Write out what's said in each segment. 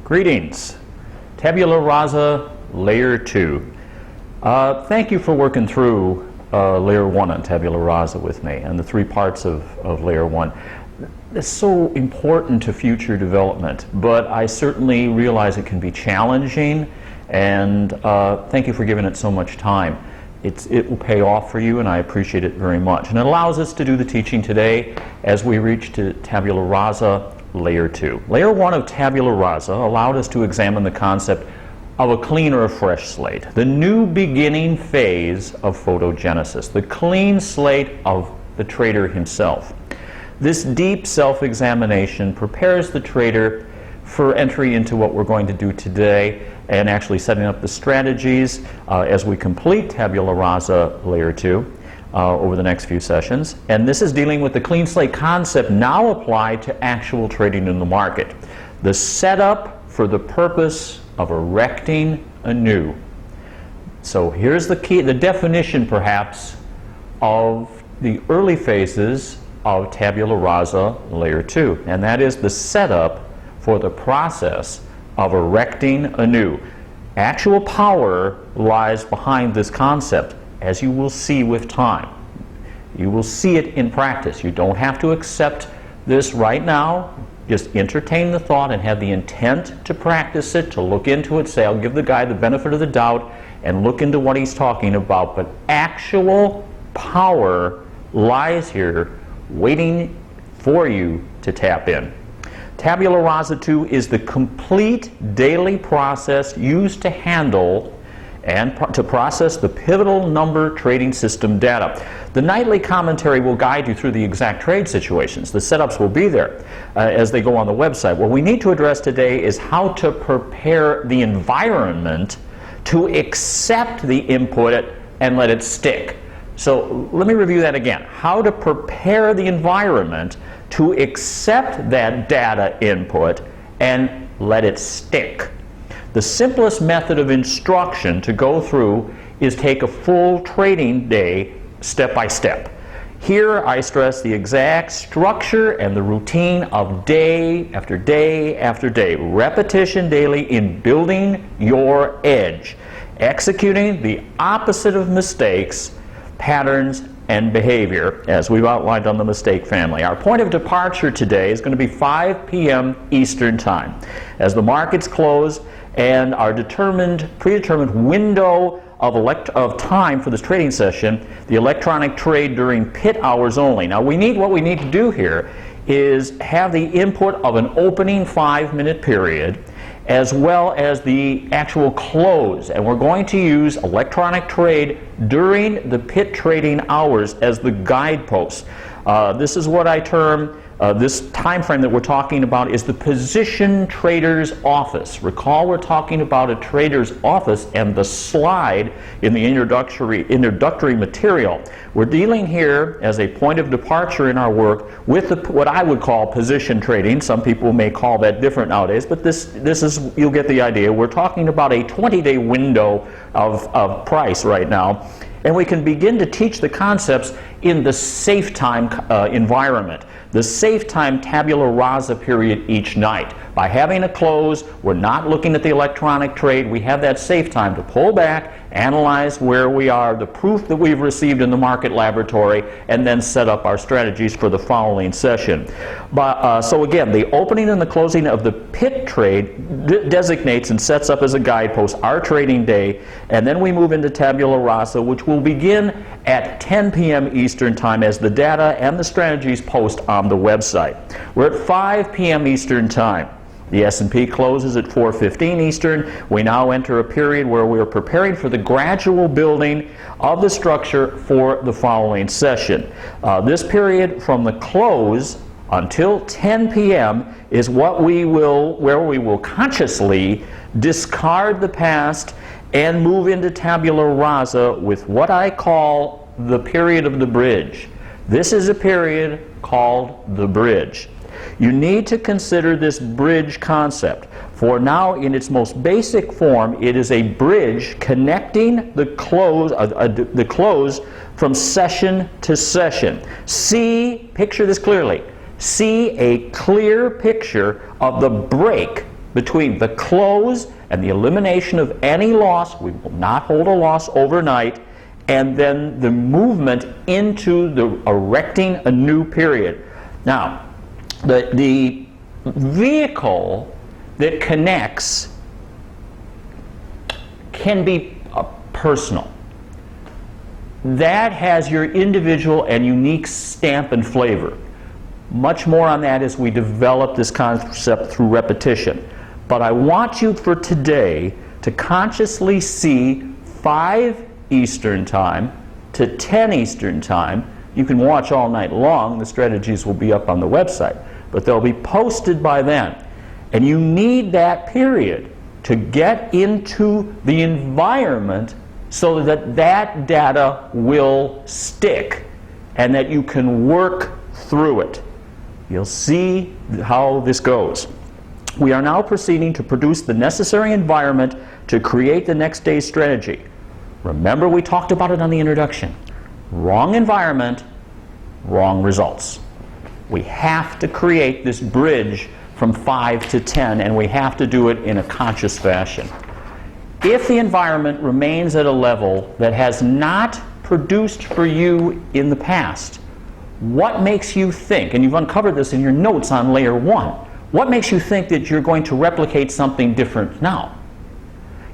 Greetings. Tabula Rasa, Layer 2. Thank you for working through Layer 1 on Tabula Rasa with me and the three parts of Layer 1. It's so important to future development, but I certainly realize it can be challenging, and thank you for giving it so much time. It will pay off for you, and I appreciate it very much. And it allows us to do the teaching today as we reach to Tabula Rasa, Layer 2. Layer 1 of Tabula Rasa allowed us to examine the concept of a clean or a fresh slate, the new beginning phase of photogenesis, the clean slate of the trader himself. This deep self-examination prepares the trader for entry into what we're going to do today and actually setting up the strategies as we complete Tabula Rasa Layer 2. Over the next few sessions. And this is dealing with the clean slate concept now applied to actual trading in the market. The setup for the purpose of erecting anew. So here's the key, the definition perhaps of the early phases of Tabula Rasa Layer 2. And that is the setup for the process of erecting anew. Actual power lies behind this concept, as you will see with time. You will see it in practice. You don't have to accept this right now. Just entertain the thought and have the intent to practice it, to look into it, say, I'll give the guy the benefit of the doubt and look into what he's talking about. But actual power lies here waiting for you to tap in. Tabula Rasa 2 is the complete daily process used to handle and to process the pivotal number trading system data. The nightly commentary will guide you through the exact trade situations. The setups will be there as they go on the website. What we need to address today is how to prepare the environment to accept the input and let it stick. So let me review that again. How to prepare the environment to accept that data input and let it stick. The simplest method of instruction to go through is take a full trading day step by step. Here I stress the exact structure and the routine of day after day after day. Repetition daily in building your edge. Executing the opposite of mistakes, patterns, and behavior, as we've outlined on the mistake family. Our point of departure today is going to be 5 p.m. Eastern Time. As the markets close, and our predetermined window of time for this trading session, the electronic trade during pit hours only. Now what we need to do here is have the input of an opening 5-minute period as well as the actual close, and we're going to use electronic trade during the pit trading hours as the guidepost. This is what I term this time frame that we're talking about is the position trader's office. Recall we're talking about a trader's office and the slide in the introductory material. We're dealing here as a point of departure in our work with what I would call position trading. Some people may call that different nowadays, but this is, you'll get the idea. We're talking about a 20-day window of price right now. And we can begin to teach the concepts in the safe time environment, the safe time tabula rasa period each night. By having a close, we're not looking at the electronic trade. We have that safe time to pull back, analyze where we are, the proof that we've received in the market laboratory, and then set up our strategies for the following session. So again, the opening and the closing of the pit trade designates and sets up as a guidepost our trading day, and then we move into tabula rasa, which will begin at 10 p.m. Eastern Time as the data and the strategies post on the website. We're at 5 p.m. Eastern Time. The S&P closes at 4:15 Eastern. We now enter a period where we are preparing for the gradual building of the structure for the following session. This period from the close until 10 p.m. is where we will consciously discard the past and move into tabula rasa with what I call the period of the bridge. This is a period called the bridge. You need to consider this bridge concept. For now, in its most basic form, it is a bridge connecting the close from session to session. Picture this clearly. See a clear picture of the break between the close and the elimination of any loss. We will not hold a loss overnight. And then the movement into the erecting a new period. Now, the vehicle that connects can be personal. That has your individual and unique stamp and flavor. Much more on that as we develop this concept through repetition. But I want you for today to consciously see 5 Eastern Time to 10 Eastern Time. You can watch all night long. The strategies will be up on the website, but they'll be posted by then. And you need that period to get into the environment so that that data will stick and that you can work through it. You'll see how this goes. We are now proceeding to produce the necessary environment to create the next day's strategy. Remember, we talked about it on the introduction. Wrong environment, wrong results. We have to create this bridge from 5 to 10, and we have to do it in a conscious fashion. If the environment remains at a level that has not produced for you in the past, what makes you think, and you've uncovered this in your notes on Layer 1, what makes you think that you're going to replicate something different now?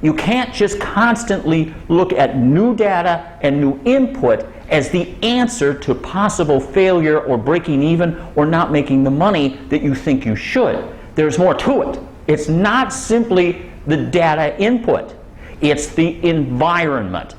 You can't just constantly look at new data and new input as the answer to possible failure or breaking even or not making the money that you think you should. There's more to it. It's not simply the data input. It's the environment.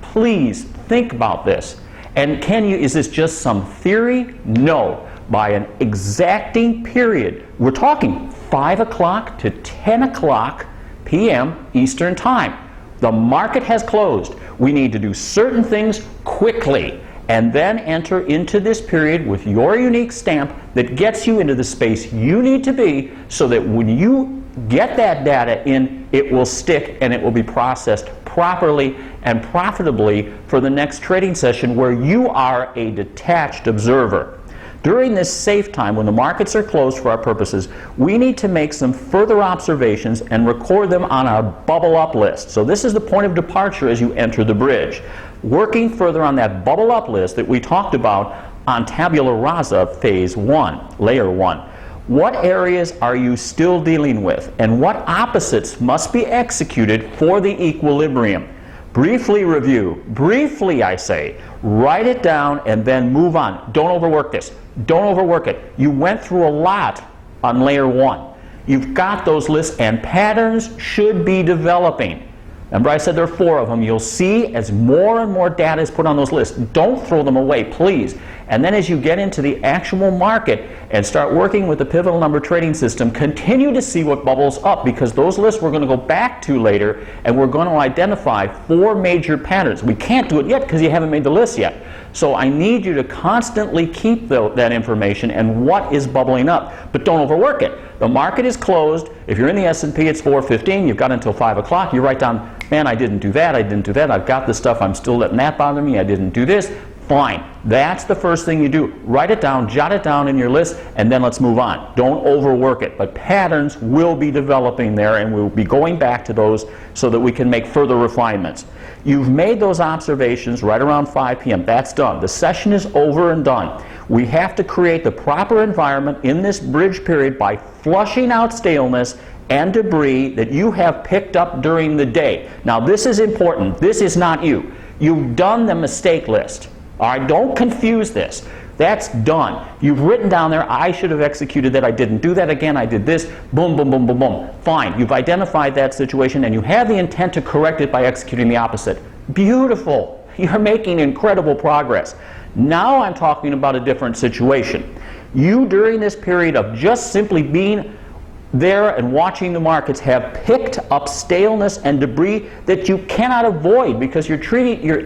Please think about this. And is this just some theory? No. By an exacting period, we're talking 5 o'clock to 10 o'clock p.m. Eastern Time. The market has closed. We need to do certain things quickly and then enter into this period with your unique stamp that gets you into the space you need to be so that when you get that data in, it will stick and it will be processed properly and profitably for the next trading session where you are a detached observer. During this safe time, when the markets are closed for our purposes, we need to make some further observations and record them on our bubble up list. So this is the point of departure as you enter the bridge. Working further on that bubble up list that we talked about on Tabula Rasa Phase 1, Layer 1. What areas are you still dealing with, and what opposites must be executed for the equilibrium? Briefly review. Briefly, I say. Write it down and then move on. Don't overwork this. Don't overwork it. You went through a lot on Layer 1. You've got those lists, and patterns should be developing. Remember I said there are 4 of them. You'll see as more and more data is put on those lists. Don't throw them away, please. And then as you get into the actual market and start working with the pivotal number trading system, continue to see what bubbles up, because those lists we're going to go back to later, and we're going to identify 4 major patterns. We can't do it yet because you haven't made the list yet. So I need you to constantly keep that information and what is bubbling up, but don't overwork it. The market is closed. If you're in the S&P, it's 4:15. You've got until 5 o'clock. You write down, man, I didn't do that. I didn't do that. I've got this stuff. I'm still letting that bother me. I didn't do this. Fine. That's the first thing you do. Write it down, jot it down in your list, and then let's move on. Don't overwork it. But patterns will be developing there, and we'll be going back to those so that we can make further refinements. You've made those observations right around 5 p.m. That's done. The session is over and done. We have to create the proper environment in this bridge period by flushing out staleness and debris that you have picked up during the day. Now, this is important. This is not you. You've done the mistake list. All right, don't confuse this. That's done. You've written down there, I should have executed that, I didn't do that again, I did this, boom, boom, boom, boom, boom. Fine, you've identified that situation and you have the intent to correct it by executing the opposite. Beautiful. You're making incredible progress. Now I'm talking about a different situation. You, during this period of just simply being there and watching the markets, have picked up staleness and debris that you cannot avoid because you're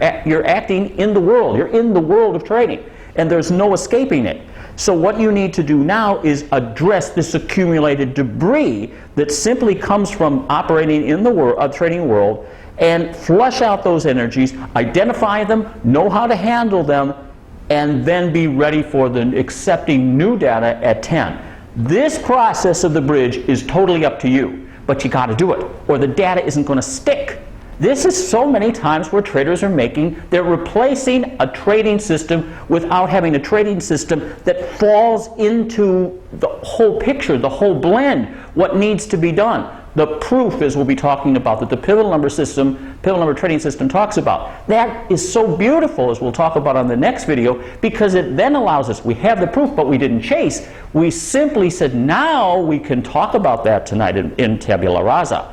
acting in the world. You're in the world of trading, and there's no escaping it. So what you need to do now is address this accumulated debris that simply comes from operating in the trading world, and flush out those energies, identify them, know how to handle them, and then be ready for accepting new data at 10. This process of the bridge is totally up to you, but you got to do it, or the data isn't going to stick. This is so many times where traders are they're replacing a trading system without having a trading system that falls into the whole picture, the whole blend, what needs to be done. The proof is we'll be talking about that the pivotal number trading system talks about. That is so beautiful, as we'll talk about on the next video, because it then allows us, we have the proof, but we didn't chase. We simply said, now we can talk about that tonight in Tabula Rasa.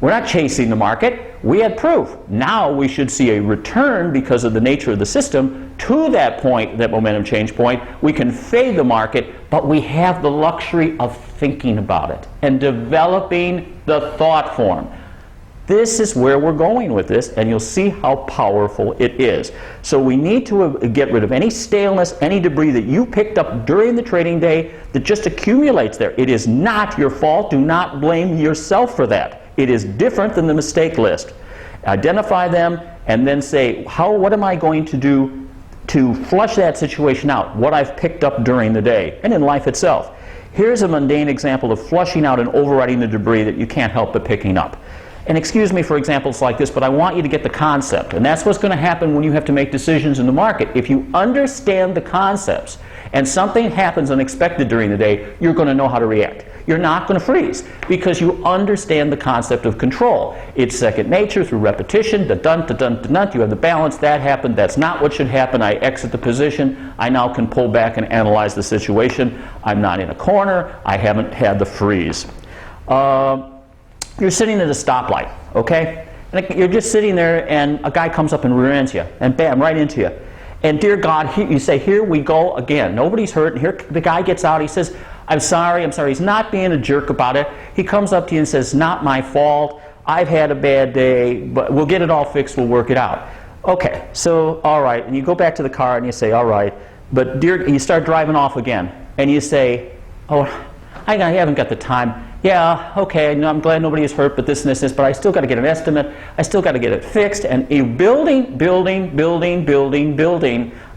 We're not chasing the market. We had proof. Now we should see a return because of the nature of the system to that point, that momentum change point. We can fade the market, but we have the luxury of thinking about it and developing the thought form. This is where we're going with this, and you'll see how powerful it is. So we need to get rid of any staleness, any debris that you picked up during the trading day that just accumulates there. It is not your fault. Do not blame yourself for that. It is different than the mistake list. Identify them and then say, what am I going to do to flush that situation out, what I've picked up during the day and in life itself. Here's a mundane example of flushing out and overriding the debris that you can't help but picking up. And excuse me for examples like this, but I want you to get the concept. And that's what's going to happen when you have to make decisions in the market. If you understand the concepts and something happens unexpected during the day, you're going to know how to react. You're not going to freeze because you understand the concept of control. It's second nature through repetition. Da-dun, da-dun, da-dun. You have the balance. That happened. That's not what should happen. I exit the position. I now can pull back and analyze the situation. I'm not in a corner. I haven't had the freeze. You're sitting at a stoplight, okay? And you're just sitting there, and a guy comes up and rear ends you, and bam, right into you. And dear God, you say, here we go again. Nobody's hurt. And here the guy gets out. He says, I'm sorry. He's not being a jerk about it. He comes up to you and says, not my fault. I've had a bad day, but we'll get it all fixed. We'll work it out. Okay, so all right. And you go back to the car and you say, all right. But you start driving off again. And you say, oh, I haven't got the time. Yeah, okay, I'm glad nobody is hurt, but this and this, but I still got to get an estimate. I still got to get it fixed. And you're building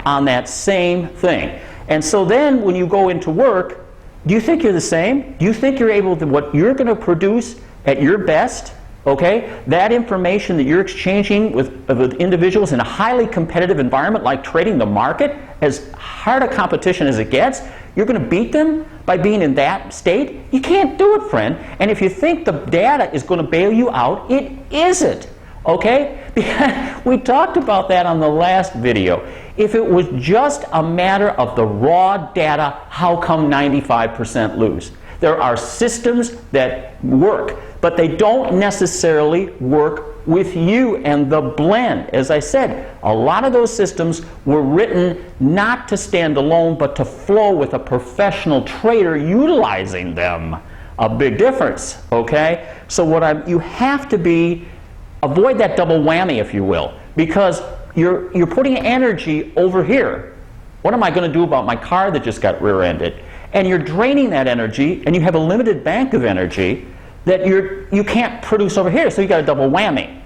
on that same thing. And so then when you go into work, do you think you're the same? Do you think you're able to, what you're going to produce at your best, okay, that information that you're exchanging with individuals in a highly competitive environment like trading the market, as hard a competition as it gets, you're going to beat them by being in that state? You can't do it, friend. And if you think the data is going to bail you out, it isn't. Okay? We talked about that on the last video. If it was just a matter of the raw data, how come 95% lose? There are systems that work, but they don't necessarily work with you and the blend. As I said, a lot of those systems were written not to stand alone, but to flow with a professional trader utilizing them. A big difference, okay? So you have to avoid that double whammy, if you will, because you're putting energy over here. What am I going to do about my car that just got rear-ended? And you're draining that energy, and you have a limited bank of energy that you can't produce over here, so you got a double whammy.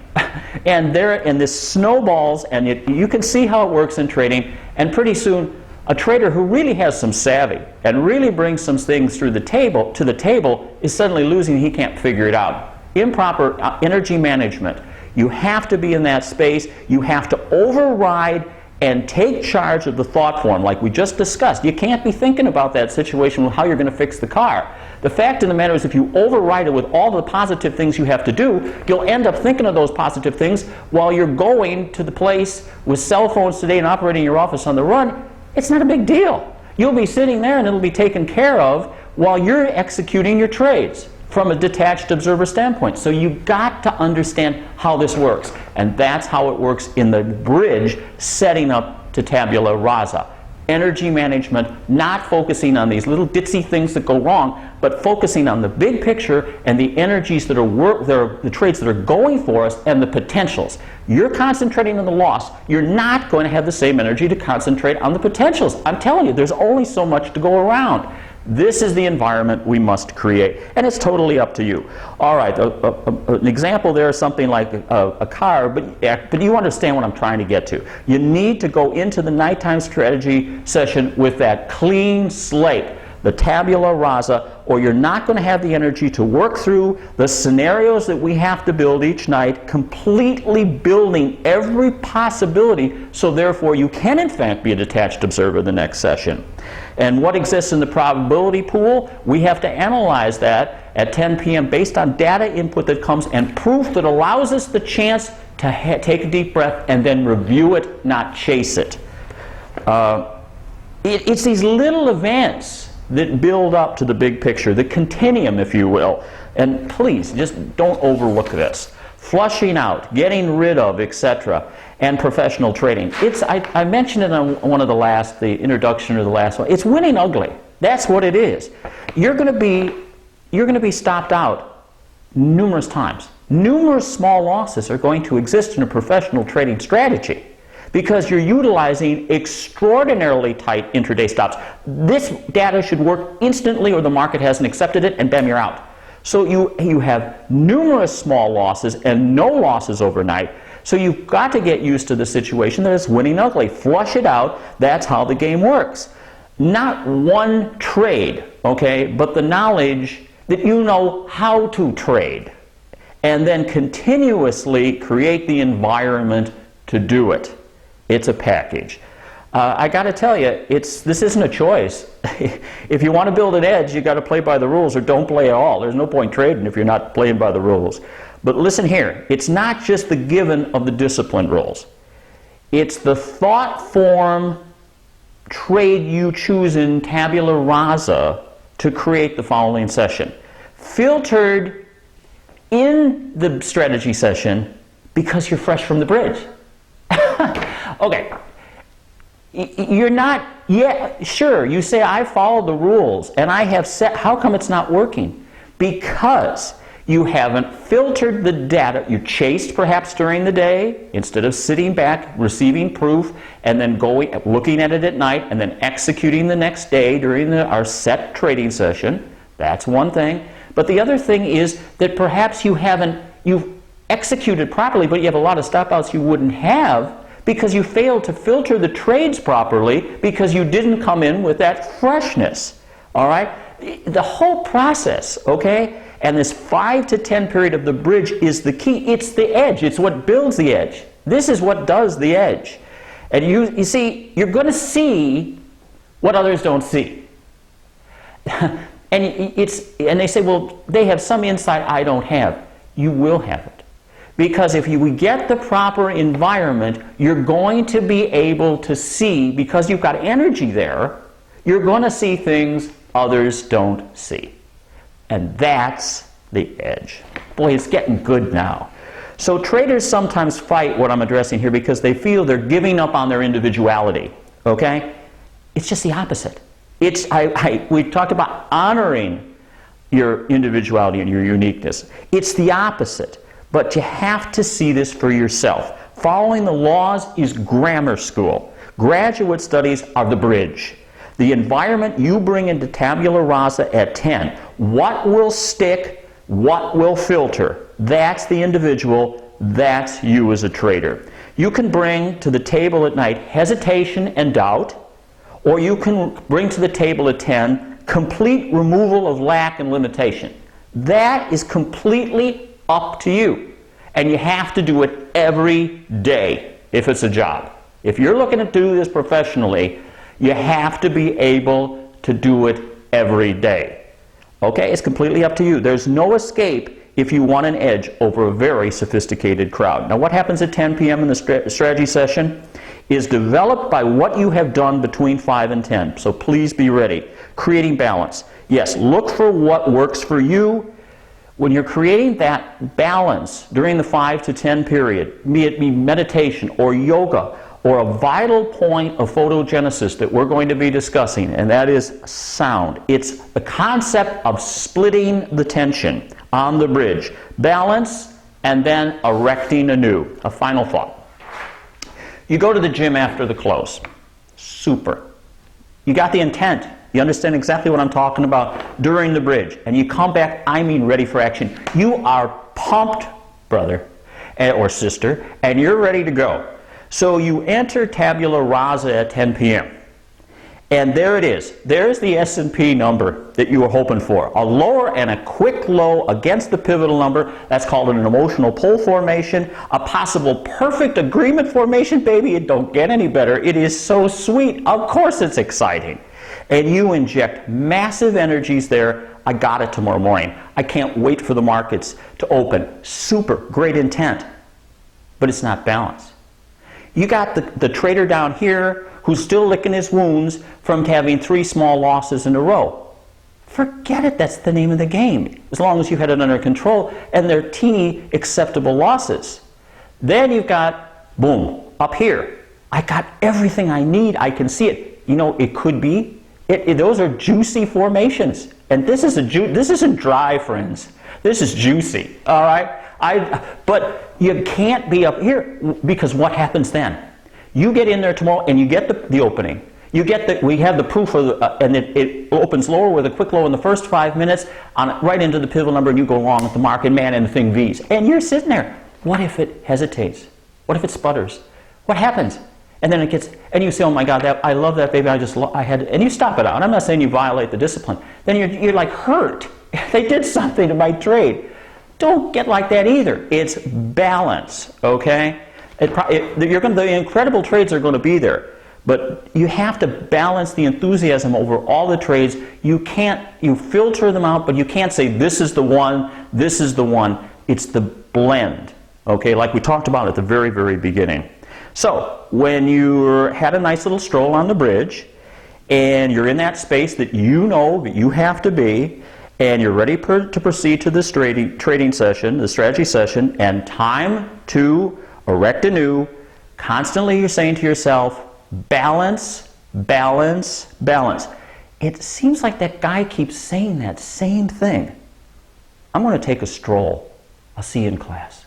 And this snowballs, and you can see how it works in trading, and pretty soon a trader who really has some savvy and really brings some things to the table is suddenly losing. He can't figure it out. Improper energy management. You have to be in that space. You have to override and take charge of the thought form like we just discussed. You can't be thinking about that situation with how you're going to fix the car. The fact of the matter is, if you override it with all the positive things you have to do, you'll end up thinking of those positive things while you're going to the place with cell phones today and operating your office on the run. It's not a big deal. You'll be sitting there and it'll be taken care of while you're executing your trades from a detached observer standpoint. So you've got to understand how this works. And that's how it works in the bridge setting up to Tabula Rasa. energy management, not focusing on these little ditzy things that go wrong, but focusing on the big picture and the energies that are the traits that are going for us and the potentials. You're concentrating on the loss. You're not going to have the same energy to concentrate on the potentials. I'm telling you, there's only so much to go around. This is the environment we must create, and it's totally up to you. All right, an example there is something like a car, but you understand what I'm trying to get to. You need to go into the nighttime strategy session with that clean slate, the tabula rasa, or you're not going to have the energy to work through the scenarios that we have to build each night, completely building every possibility, so therefore you can in fact be a detached observer the next session. And what exists in the probability pool, we have to analyze that at 10 p.m. based on data input that comes and proof that allows us the chance to take a deep breath and then review it, not chase it. It's these little events that build up to the big picture, the continuum, if you will. And please, just don't overlook this. Flushing out, getting rid of, etc., and professional trading. I mentioned it on one of the introduction or the last one. It's winning ugly. That's what it is. You're going to be stopped out numerous times. Numerous small losses are going to exist in a professional trading strategy because you're utilizing extraordinarily tight intraday stops. This data should work instantly or the market hasn't accepted it, and bam, you're out. So you have numerous small losses and no losses overnight. So you've got to get used to the situation that it's winning ugly. Flush it out. That's how the game works. Not one trade, okay, but the knowledge that you know how to trade. And then continuously create the environment to do it. It's a package. I got to tell you, this isn't a choice. If you want to build an edge, you got to play by the rules or don't play at all. There's no point trading if you're not playing by the rules. But listen here, it's not just the given of the discipline rules. It's the thought form trade you choose in tabula rasa to create the following session. Filtered in the strategy session because you're fresh from the bridge. Okay. You're not, yeah, sure, you say I followed the rules and I have set, how come it's not working? Because you haven't filtered the data. You chased perhaps during the day instead of sitting back, receiving proof, and then looking at it at night and then executing the next day during our set trading session. That's one thing. But the other thing is that perhaps you've executed properly, but you have a lot of stop outs you wouldn't have because you failed to filter the trades properly because you didn't come in with that freshness. All right? The whole process, okay? And this 5 to 10 period of the bridge is the key. It's the edge. It's what builds the edge. This is what does the edge. And you see, you're going to see what others don't see. And they say, well, they have some insight I don't have. You will have it. Because if we get the proper environment, you're going to be able to see, because you've got energy there, you're going to see things others don't see. And that's the edge. Boy, it's getting good now. So traders sometimes fight what I'm addressing here because they feel they're giving up on their individuality. Okay? It's just the opposite. We talked about honoring your individuality and your uniqueness. It's the opposite. But you have to see this for yourself. Following the laws is grammar school. Graduate studies are the bridge. The environment you bring into tabula rasa at 10. What will stick? What will filter? That's the individual. That's you as a trader. You can bring to the table at night hesitation and doubt, or you can bring to the table at 10 complete removal of lack and limitation. That is completely up to you. And you have to do it every day if it's a job. If you're looking to do this professionally, you have to be able to do it every day. Okay? It's completely up to you. There's no escape if you want an edge over a very sophisticated crowd. Now, what happens at 10 p.m. in the strategy session is developed by what you have done between 5 and 10. So please be ready. Creating balance. Yes, look for what works for you. When you're creating that balance during the 5 to 10 period, be it meditation or yoga or a vital point of photogenesis that we're going to be discussing, and that is sound. It's the concept of splitting the tension on the bridge. Balance, and then erecting anew. A final thought. You go to the gym after the close. Super. You got the intent. You understand exactly what I'm talking about during the bridge. And you come back, I mean ready for action. You are pumped, brother or sister, and you're ready to go. So you enter Tabula Rasa at 10 p.m. And there it is. There's the S&P number that you were hoping for. A lower and a quick low against the pivotal number. That's called an emotional pull formation. A possible perfect agreement formation, baby. It don't get any better. It is so sweet. Of course it's exciting. And you inject massive energies there. I got it tomorrow morning. I can't wait for the markets to open. Super. Great intent. But it's not balanced. You got the trader down here who's still licking his wounds from having 3 small losses in a row. Forget it, that's the name of the game, as long as you had it under control, and they're teeny acceptable losses. Then you've got, boom, up here. I got everything I need, I can see it. You know, it could be, those are juicy formations. And this isn't dry, friends. This is juicy, all right? But you can't be up here, because what happens then? You get in there tomorrow and you get the opening. We have the proof of and it opens lower with a quick low in the first 5 minutes right into the pivotal number, and you go along with the market, man, and the thing V's. And you're sitting there. What if it hesitates? What if it sputters? What happens? And then it gets, and you say, oh my God, I love that, baby, and you stop it out. I'm not saying you violate the discipline. Then you're like hurt. They did something to my trade. Don't get like that either. It's balance, okay? The incredible trades are going to be there, but you have to balance the enthusiasm over all the trades. You filter them out, but you can't say this is the one, this is the one. It's the blend, okay, like we talked about at the very, very beginning. So when you had a nice little stroll on the bridge, and you're in that space that you know that you have to be, and you're ready to proceed to this trading session, the strategy session, and time to erect anew, constantly you're saying to yourself, balance, balance, balance. It seems like that guy keeps saying that same thing. I'm going to take a stroll. I'll see you in class.